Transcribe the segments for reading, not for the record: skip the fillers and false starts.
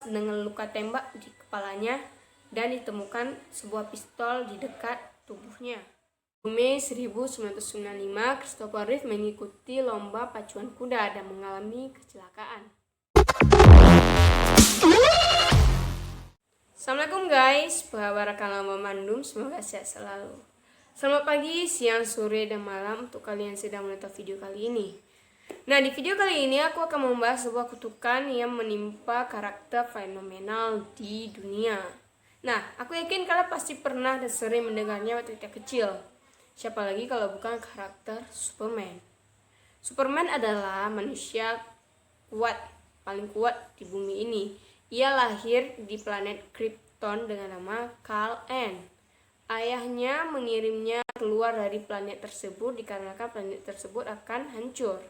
dengan luka tembak di kepalanya dan ditemukan sebuah pistol di dekat tubuhnya. Mei 1995, Christopher Reeve mengikuti lomba pacuan kuda dan mengalami kecelakaan. Assalamualaikum guys, Barakallahu Mandum, semoga sehat selalu. Selamat pagi, siang, sore, dan malam untuk kalian yang sedang menonton video kali ini. Nah, di video kali ini aku akan membahas sebuah kutukan yang menimpa karakter fenomenal di dunia. Nah, aku yakin kalian pasti pernah dan sering mendengarnya waktu kita kecil. Siapa lagi kalau bukan karakter Superman. Superman adalah manusia paling kuat di bumi ini. Ia lahir di planet Krypton dengan nama Kal-El. Ayahnya mengirimnya keluar dari planet tersebut dikarenakan planet tersebut akan hancur.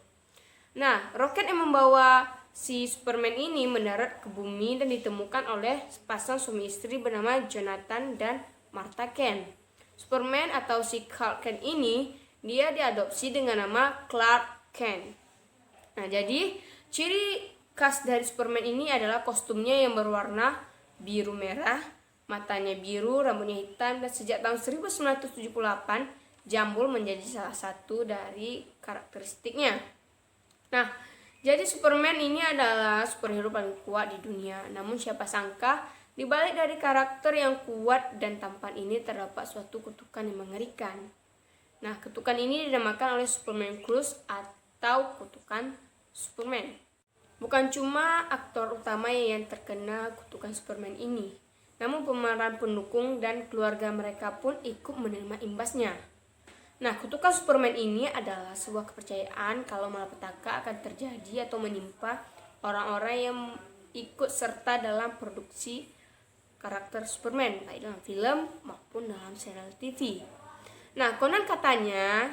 Nah, roket yang membawa si Superman ini mendarat ke bumi dan ditemukan oleh sepasang suami istri bernama Jonathan dan Martha Kent. Superman atau si Clark Kent ini, dia diadopsi dengan nama Clark Kent. Nah, jadi ciri khas dari Superman ini adalah kostumnya yang berwarna biru merah, matanya biru, rambutnya hitam, dan sejak tahun 1978, jambul menjadi salah satu dari karakteristiknya. Nah, jadi Superman ini adalah superhero paling kuat di dunia. Namun siapa sangka, di balik dari karakter yang kuat dan tampan ini terdapat suatu kutukan yang mengerikan. Nah, kutukan ini dinamakan oleh Superman Curse atau kutukan Superman. Bukan cuma aktor utama yang terkena kutukan Superman ini, namun pemeran pendukung dan keluarga mereka pun ikut menerima imbasnya. Nah, kutukan Superman ini adalah sebuah kepercayaan kalau malapetaka akan terjadi atau menimpa orang-orang yang ikut serta dalam produksi karakter Superman, baik dalam film maupun dalam serial TV. Nah, konon katanya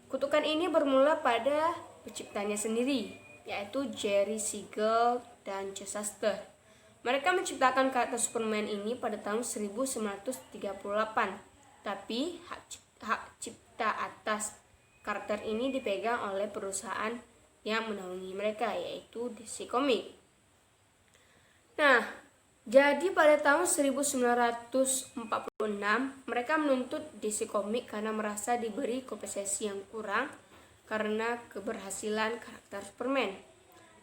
kutukan ini bermula pada penciptanya sendiri, yaitu Jerry Siegel dan Joe Shuster. Mereka menciptakan karakter Superman ini pada tahun 1938, tapi hak cipta atas karakter ini dipegang oleh perusahaan yang menaungi mereka, yaitu DC Comics. Nah, jadi pada tahun 1946 mereka menuntut DC Comics karena merasa diberi kompensasi yang kurang karena keberhasilan karakter Superman.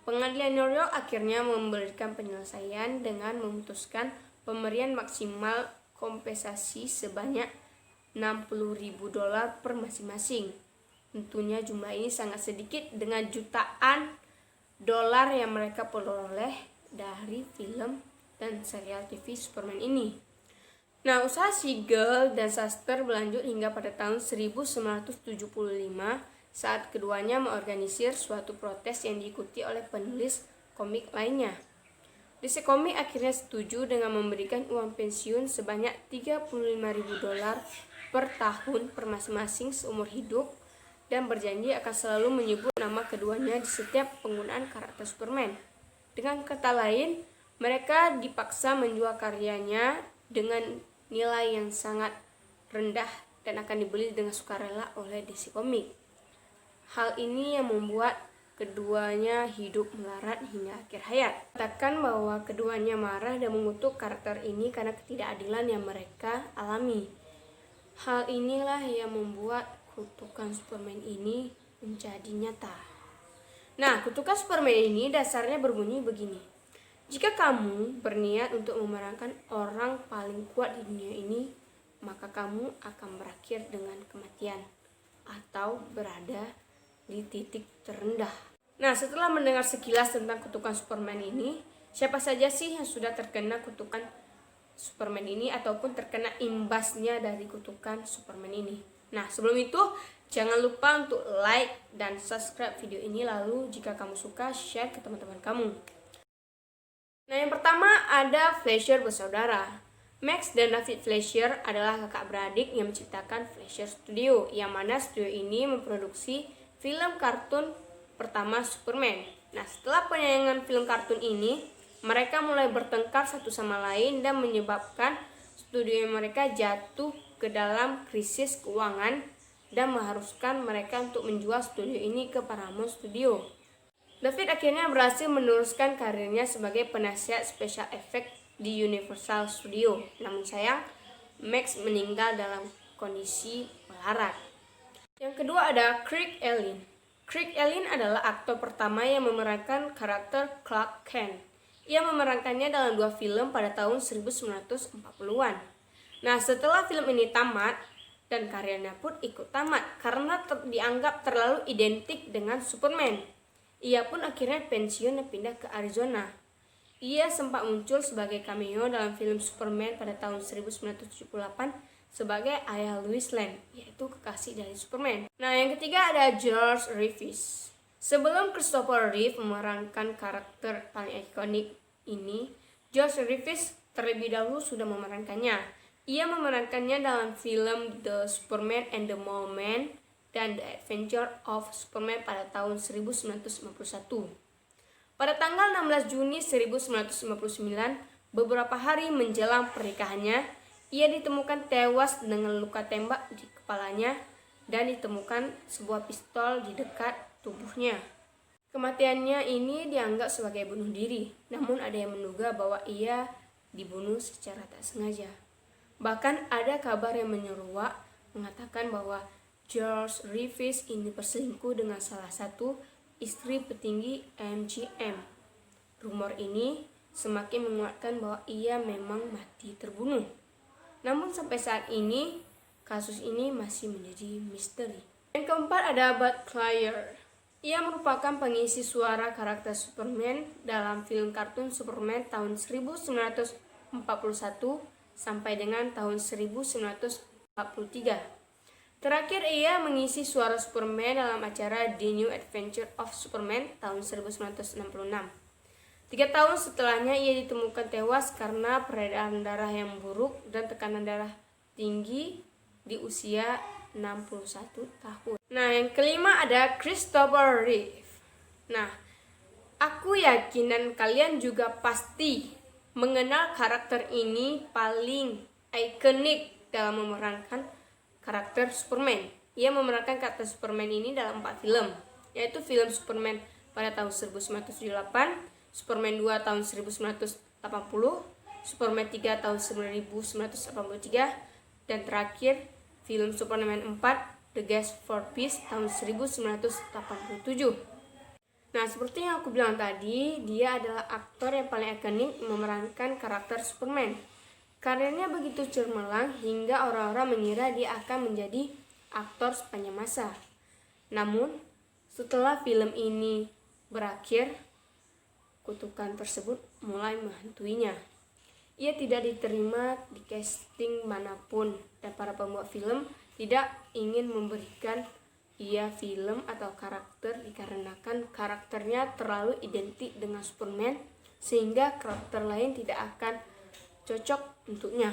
Pengadilan New York akhirnya memberikan penyelesaian dengan memutuskan pemberian maksimal kompensasi sebanyak $60.000 per masing-masing. Tentunya jumlah ini sangat sedikit dengan jutaan dolar yang mereka peroleh dari film dan serial TV Superman ini. Nah, usaha Siegel dan Shuster berlanjut hingga pada tahun 1975 saat keduanya mengorganisir suatu protes yang diikuti oleh penulis komik lainnya. DC Comics akhirnya setuju dengan memberikan uang pensiun sebanyak $35.000 per tahun per masing-masing seumur hidup dan berjanji akan selalu menyebut nama keduanya di setiap penggunaan karakter Superman. Dengan kata lain, mereka dipaksa menjual karyanya dengan nilai yang sangat rendah dan akan dibeli dengan sukarela oleh DC Comics. Hal ini yang membuat keduanya hidup melarat hingga akhir hayat. Katakan bahwa keduanya marah dan mengutuk karakter ini karena ketidakadilan yang mereka alami. Hal inilah yang membuat kutukan Superman ini menjadi nyata. Nah, kutukan Superman ini dasarnya berbunyi begini. Jika kamu berniat untuk memerankan orang paling kuat di dunia ini, maka kamu akan berakhir dengan kematian atau berada di titik terendah. Nah, setelah mendengar sekilas tentang kutukan Superman ini, siapa saja sih yang sudah terkena kutukan Superman ini ataupun terkena imbasnya dari kutukan Superman ini? Nah, sebelum itu jangan lupa untuk like dan subscribe video ini, lalu jika kamu suka share ke teman-teman kamu. Nah, yang pertama ada Fleischer bersaudara. Max dan David Fleischer adalah kakak beradik yang menciptakan Fleischer Studio, yang mana studio ini memproduksi film kartun pertama Superman. Nah, setelah penayangan film kartun ini, mereka mulai bertengkar satu sama lain dan menyebabkan studio mereka jatuh ke dalam krisis keuangan dan mengharuskan mereka untuk menjual studio ini ke Paramount Studio. David akhirnya berhasil meneruskan karirnya sebagai penasihat special effect di Universal Studio. Namun sayang, Max meninggal dalam kondisi melarat. Yang kedua ada Craig Ellin. Craig Ellin adalah aktor pertama yang memerankan karakter Clark Kent. Ia memerankannya dalam 2 film pada tahun 1940-an. Nah, setelah film ini tamat, dan karyanya pun ikut tamat karena dianggap terlalu identik dengan Superman. Ia pun akhirnya pensiun dan pindah ke Arizona. Ia sempat muncul sebagai cameo dalam film Superman pada tahun 1978 sebagai ayah Lois Lane, yaitu kekasih dari Superman. Nah, yang ketiga ada George Reeves. Sebelum Christopher Reeve memerankan karakter paling ikonik ini, George Reeves terlebih dahulu sudah memerankannya. Ia memerankannya dalam film The Superman and the Mole Man dan The Adventure of Superman pada tahun 1951. Pada tanggal 16 Juni 1959, beberapa hari menjelang pernikahannya, ia ditemukan tewas dengan luka tembak di kepalanya dan ditemukan sebuah pistol di dekat tubuhnya. Kematiannya ini dianggap sebagai bunuh diri, namun ada yang menduga bahwa ia dibunuh secara tak sengaja. Bahkan ada kabar yang menyeruak mengatakan bahwa George Reeves ini berselingkuh dengan salah satu istri petinggi MGM. Rumor ini semakin menguatkan bahwa ia memang mati terbunuh. Namun sampai saat ini, kasus ini masih menjadi misteri. Yang keempat ada Bud Collyer. Ia merupakan pengisi suara karakter Superman dalam film kartun Superman tahun 1941 sampai dengan tahun 1943. Terakhir ia mengisi suara Superman dalam acara The New Adventure of Superman tahun 1966. 3 tahun setelahnya ia ditemukan tewas karena peredaran darah yang buruk dan tekanan darah tinggi di usia 61 tahun. Nah, yang kelima ada Christopher Reeve. Nah, aku yakin dan kalian juga pasti mengenal karakter ini paling ikonik dalam memerankan karakter Superman. Ia memerankan karakter Superman ini dalam 4 film, yaitu film Superman pada tahun 1978, Superman 2 tahun 1980, Superman 3 tahun 1983, dan terakhir film Superman 4 The Quest for Peace tahun 1987. Nah, seperti yang aku bilang tadi, dia adalah aktor yang paling ikonik memerankan karakter Superman. Karirnya begitu cemerlang hingga orang-orang mengira dia akan menjadi aktor sepanjang masa. Namun, setelah film ini berakhir, kutukan tersebut mulai menghantuinya. Ia tidak diterima di casting manapun dan para pembuat film tidak ingin memberikan ia film atau karakter dikarenakan karakternya terlalu identik dengan Superman sehingga karakter lain tidak akan cocok untuknya.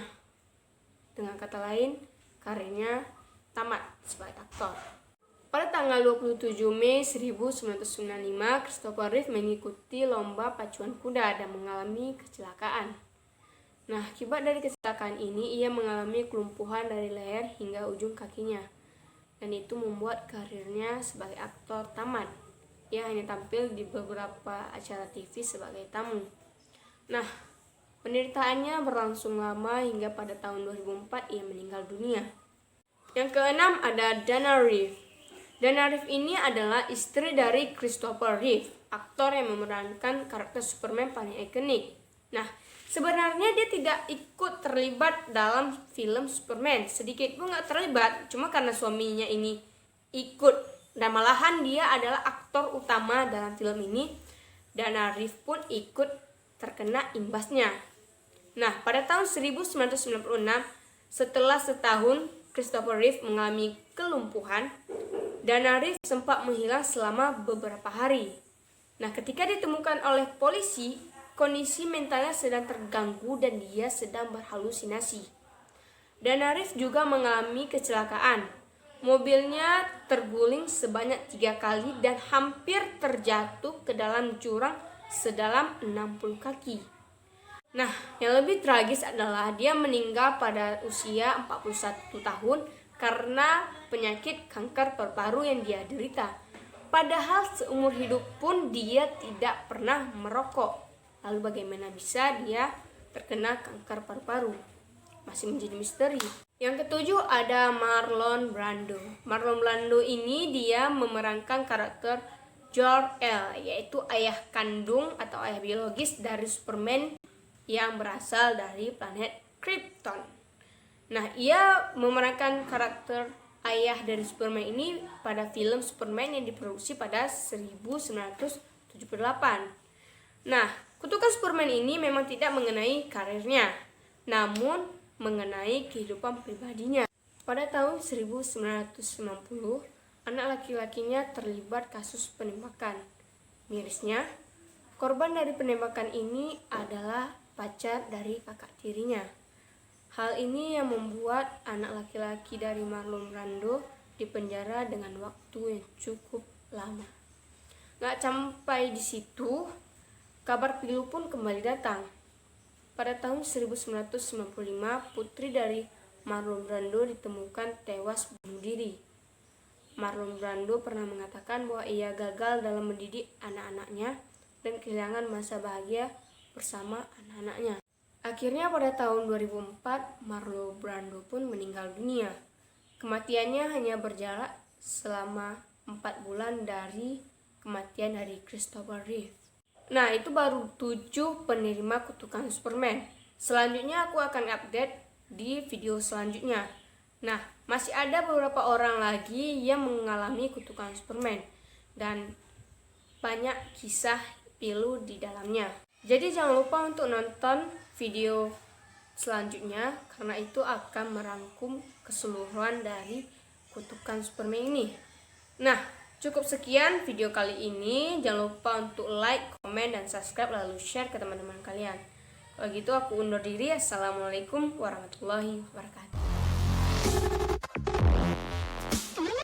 Dengan kata lain, karirnya tamat sebagai aktor. Pada tanggal 27 Mei 1995, Christopher Reeve mengikuti lomba pacuan kuda dan mengalami kecelakaan. Nah, akibat dari kecelakaan ini, ia mengalami kelumpuhan dari leher hingga ujung kakinya. Dan itu membuat karirnya sebagai aktor tamat. Ia hanya tampil di beberapa acara TV sebagai tamu. Nah, penderitaannya berlangsung lama hingga pada tahun 2004 ia meninggal dunia. Yang keenam ada Dana Reeve. Dana Reeve ini adalah istri dari Christopher Reeve, aktor yang memerankan karakter Superman paling ikonik. Nah, sebenarnya dia tidak ikut terlibat dalam film Superman, sedikit pun nggak terlibat, cuma karena suaminya ini ikut dan malahan dia adalah aktor utama dalam film ini. Dana Reeve pun ikut terkena imbasnya. Nah, pada tahun 1996, setelah setahun Christopher Reeve mengalami kelumpuhan, Dana Reeve sempat menghilang selama beberapa hari. Nah, ketika ditemukan oleh polisi, kondisi mentalnya sedang terganggu dan dia sedang berhalusinasi. Dana Reeve juga mengalami kecelakaan. Mobilnya terguling sebanyak 3 kali dan hampir terjatuh ke dalam jurang sedalam 60 kaki. Nah, yang lebih tragis adalah dia meninggal pada usia 41 tahun karena penyakit kanker paru-paru yang dia derita. Padahal seumur hidup pun dia tidak pernah merokok. Lalu bagaimana bisa dia terkena kanker paru-paru? Masih menjadi misteri. Yang ketujuh ada Marlon Brando. Marlon Brando ini dia memerankan karakter Jor-El, yaitu ayah kandung atau ayah biologis dari Superman yang berasal dari planet Krypton. Nah, ia memerankan karakter ayah dari Superman ini pada film Superman yang diproduksi pada 1978. Nah, kutukan Superman ini memang tidak mengenai karirnya, namun mengenai kehidupan pribadinya. Pada tahun 1990, anak laki-lakinya terlibat kasus penembakan. Mirisnya, korban dari penembakan ini adalah pacar dari kakak tirinya. Hal ini yang membuat anak laki-laki dari Marlon Brando dipenjara dengan waktu yang cukup lama. Gak sampai di situ, kabar pilu pun kembali datang. Pada tahun 1995, putri dari Marlon Brando ditemukan tewas bunuh diri. Marlon Brando pernah mengatakan bahwa ia gagal dalam mendidik anak-anaknya dan kehilangan masa bahagia bersama anak-anaknya. Akhirnya pada tahun 2004, Marlon Brando pun meninggal dunia. Kematiannya hanya berjarak selama 4 bulan dari kematian dari Christopher Reeve. Nah, itu baru 7 penerima kutukan Superman. Selanjutnya aku akan update di video selanjutnya. Nah, masih ada beberapa orang lagi yang mengalami kutukan Superman dan banyak kisah pilu di dalamnya. Jadi jangan lupa untuk nonton video selanjutnya karena itu akan merangkum keseluruhan dari kutukan Superman ini. Nah, cukup sekian video kali ini. Jangan lupa untuk like, komen, dan subscribe lalu share ke teman-teman kalian. Kalau gitu aku undur diri. Assalamualaikum warahmatullahi wabarakatuh.